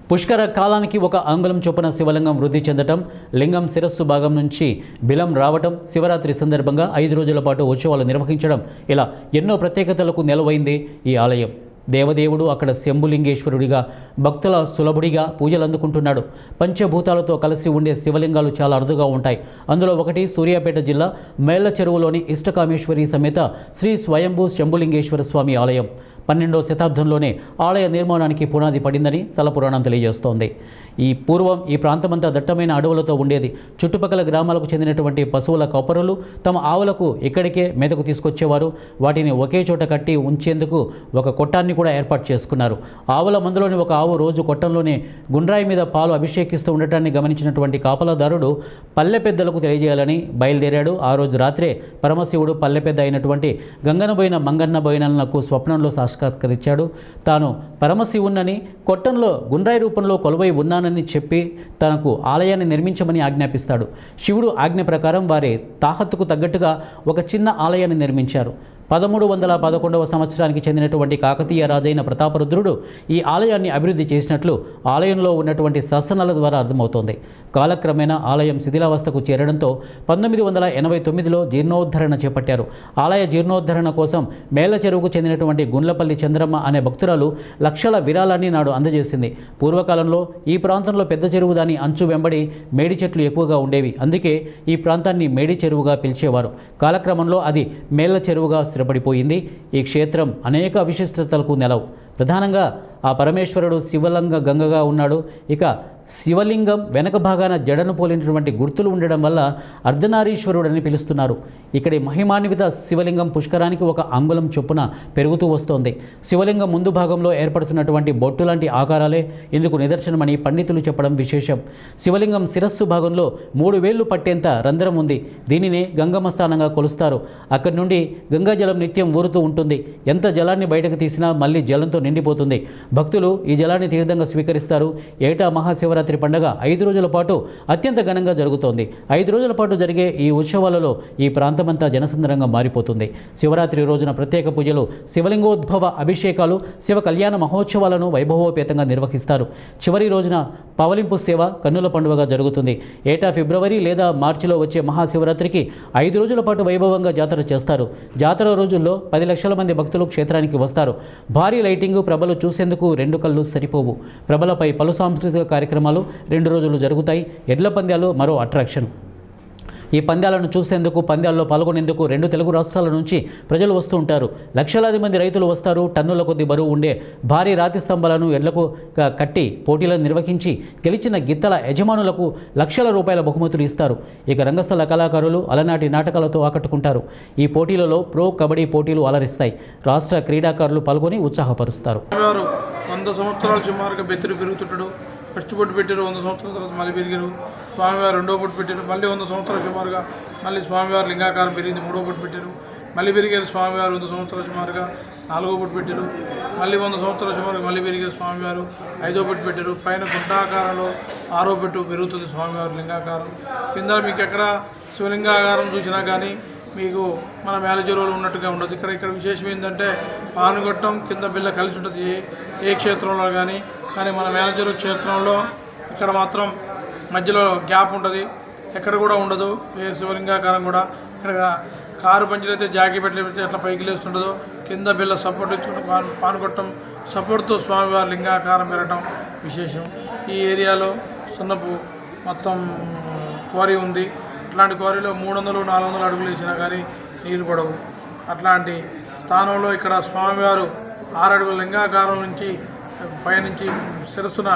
పుష్కర కాలానికి ఒక అంగుళం చొప్పున శివలింగం వృద్ధి చెందటం, లింగం శిరస్సు భాగం నుంచి బిలం రావటం, శివరాత్రి సందర్భంగా 5 రోజుల పాటు ఉత్సవాలు నిర్వహించడం, ఇలా ఎన్నో ప్రత్యేకతలకు నెలవైంది ఈ ఆలయం. దేవదేవుడు అక్కడ శంభులింగేశ్వరుడిగా, భక్తుల సులభుడిగా పూజలు అందుకుంటున్నాడు. పంచభూతాలతో కలిసి ఉండే శివలింగాలు చాలా అరుదుగా ఉంటాయి. అందులో ఒకటి సూర్యాపేట జిల్లా మేళ్ల చెరువులోని ఇష్టకామేశ్వరి సమేత శ్రీ స్వయంభూ శంభులింగేశ్వర స్వామి ఆలయం. 12వ శతాబ్దంలోనే ఆలయ నిర్మాణానికి పునాది పడిందని స్థల పురాణం తెలియజేస్తోంది. పూర్వం ఈ ప్రాంతమంతా దట్టమైన అడవులతో ఉండేది. చుట్టుపక్కల గ్రామాలకు చెందినటువంటి పశువుల కాపరులు తమ ఆవులకు ఇక్కడికే మేతకు తీసుకొచ్చేవారు. వాటిని ఒకే చోట కట్టి ఉంచేందుకు ఒక కొట్టాన్ని కూడా ఏర్పాటు చేసుకున్నారు. ఆవుల మందులోని ఒక ఆవు రోజు కొట్టంలోనే గుండ్రాయి మీద పాలు అభిషేకిస్తూ ఉండటాన్ని గమనించినటువంటి కాపలాదారుడు పల్లె పెద్దలకు తెలియజేయాలని బయలుదేరాడు. ఆ రోజు రాత్రే పరమశివుడు పల్లె పెద్ద అయినటువంటి గంగనబోయిన మంగన్న బోయినలకు స్వప్నంలో సాక్షాత్కరించాడు. తాను పరమశివున్నని, కొట్టంలో గుండ్రాయి రూపంలో కొలువై ఉన్నానని చెప్పి తనకు ఆలయాన్ని నిర్మించమని ఆజ్ఞాపిస్తాడు. శివుడు ఆజ్ఞ ప్రకారం వారి తాహత్తుకు తగ్గట్టుగా ఒక చిన్న ఆలయాన్ని నిర్మించారు. 1311వ సంవత్సరానికి చెందినటువంటి కాకతీయ రాజైన ప్రతాపరుద్రుడు ఈ ఆలయాన్ని అభివృద్ధి చేసినట్లు ఆలయంలో ఉన్నటువంటి శాసనాల ద్వారా అర్థమవుతోంది. కాలక్రమేణా ఆలయం శిథిలావస్థకు చేరడంతో 1989లో జీర్ణోద్ధరణ చేపట్టారు. ఆలయ జీర్ణోద్ధరణ కోసం మేళ్ల చెరువుకు చెందినటువంటి గుండ్లపల్లి చంద్రమ్మ అనే భక్తురాలు లక్షల విరాళాన్ని నాడు అందజేసింది. పూర్వకాలంలో ఈ ప్రాంతంలో పెద్ద చెరువు దాని అంచు వెంబడి మేడి చెట్లు ఎక్కువగా ఉండేవి. అందుకే ఈ ప్రాంతాన్ని మేడి చెరువుగా పిలిచేవారు. కాలక్రమంలో అది మేళ్ల చెరువుగా స్థిరపడిపోయింది. ఈ క్షేత్రం అనేక విశిష్టతలకు నెలవు. ప్రధానంగా ఆ పరమేశ్వరుడు శివలింగ గంగగా ఉన్నాడు. ఇక శివలింగం వెనక భాగాన జడను పోలినటువంటి గుర్తులు ఉండడం వల్ల అర్ధనారీశ్వరుడని పిలుస్తున్నారు. ఇక్కడి మహిమాన్విత శివలింగం పుష్కరానికి ఒక అంగుళం చొప్పున పెరుగుతూ వస్తోంది. శివలింగం ముందు భాగంలో ఏర్పడుతున్నటువంటి బొట్టు లాంటి ఆకారాలే ఇందుకు నిదర్శనమని పండితులు చెప్పడం విశేషం. శివలింగం శిరస్సు భాగంలో 3 వేళ్లు పట్టేంత రంధ్రం ఉంది. దీనినే గంగమ్మ స్థానంగా కొలుస్తారు. అక్కడి నుండి గంగాజలం నిత్యం ఊరుతూ ఉంటుంది. ఎంత జలాన్ని బయటకు తీసినా మళ్ళీ జలంతో నిండిపోతుంది. భక్తులు ఈ జలాన్ని తీర్థంగా స్వీకరిస్తారు. ఏటా మహాశివరాత్రి పండుగ 5 రోజుల పాటు అత్యంత ఘనంగా జరుగుతోంది. 5 రోజుల పాటు జరిగే ఈ ఉత్సవాలలో ఈ ప్రాంతమంతా జనసంద్రంగా మారిపోతుంది. శివరాత్రి రోజున ప్రత్యేక పూజలు, శివలింగోద్భవ అభిషేకాలు, శివ కళ్యాణ మహోత్సవాలను వైభవోపేతంగా నిర్వహిస్తారు. చివరి రోజున పవలింపు సేవ కన్నుల పండుగగా జరుగుతుంది. ఏటా ఫిబ్రవరి లేదా మార్చిలో వచ్చే మహాశివరాత్రికి 5 రోజుల పాటు వైభవంగా జాతర చేస్తారు. జాతర రోజుల్లో 10 లక్షల మంది భక్తులు క్షేత్రానికి వస్తారు. భారీ లైటింగు, ప్రభలు చూసేందుకు 2 కళ్ళు సరిపోవు. ప్రభలపై పలు సాంస్కృతిక కార్యక్రమాలు 2 రోజులు జరుగుతాయి. ఎడ్ల పందాలు మరో అట్రాక్షన్. ఈ పందాలను చూసేందుకు, పందాల్లో పాల్గొనేందుకు 2 తెలుగు రాష్ట్రాల నుంచి ప్రజలు వస్తూ ఉంటారు. లక్షలాది మంది రైతులు వస్తారు. టన్నుల కొద్ది బరువు ఉండే భారీ రాతి స్తంభాలను ఎడ్లకు కట్టి పోటీలను నిర్వహించి గెలిచిన గిత్తల యజమానులకు లక్షల రూపాయల బహుమతులు ఇస్తారు. ఇక రంగస్థల కళాకారులు అలనాటి నాటకాలతో ఆకట్టుకుంటారు. ఈ పోటీలలో ప్రో కబడ్డీ పోటీలు అలరిస్తాయి. రాష్ట్ర క్రీడాకారులు పాల్గొని ఉత్సాహపరుస్తారు. 100 సంవత్సరాలు సుమారుగా బెత్తిరి పెరుగుతుంటాడు. ఫస్ట్ బొట్టు పెట్టారు, 100 సంవత్సరాల తర్వాత మళ్ళీ పెరిగారు. స్వామివారు 2వ బొట్టు పెట్టారు, మళ్ళీ 100 సంవత్సరాల సుమారుగా మళ్ళీ స్వామివారు లింగాకారం పెరిగింది, 3వ బొట్టు పెట్టారు. మళ్ళీ పెరిగారు స్వామివారు 100 సంవత్సరాల సుమారుగా 4వ బొట్టు పెట్టారు. మళ్ళీ 100 సంవత్సరాల సుమారుగా మళ్ళీ పెరిగారు స్వామివారు 5వ బొట్టు పెట్టారు. పైన గుంటాకారంలో 6వ బొట్టు పెరుగుతుంది స్వామివారు లింగాకారం. కింద మీకు ఎక్కడ శివలింగాకారం చూసినా కానీ మీకు మన మేల చెరువులు ఉన్నట్టుగా ఉండదు. ఇక్కడ విశేషం ఏంటంటే పానుగొట్టం కింద బిల్ల కలిసి ఉంటుంది ఏ క్షేత్రంలో కానీ మన మేల చెరువు క్షేత్రంలో ఇక్కడ మాత్రం మధ్యలో గ్యాప్ ఉంటుంది, ఎక్కడ కూడా ఉండదు. ఏ శివలింగాకారం కూడా ఇక్కడ కారు పంచులైతే జాకీ పెట్టలేకపోతే ఎట్లా పైకి లేస్తుంటుందో కింద బిల్ల సపోర్ట్ ఇచ్చుకుంటూ పానుగొట్టం సపోర్ట్తో స్వామివారి లింగాకారం పెరగడం విశేషం. ఈ ఏరియాలో సున్నపు మొత్తం క్వారీ ఉంది. అట్లాంటి క్వారీలో 300-400 అడుగులు వేసినా కానీ నీళ్ళు పడవు. అట్లాంటి స్థానంలో ఇక్కడ స్వామివారు 6 అడుగుల లింగాకారం నుంచి పైనుంచి శిరస్సున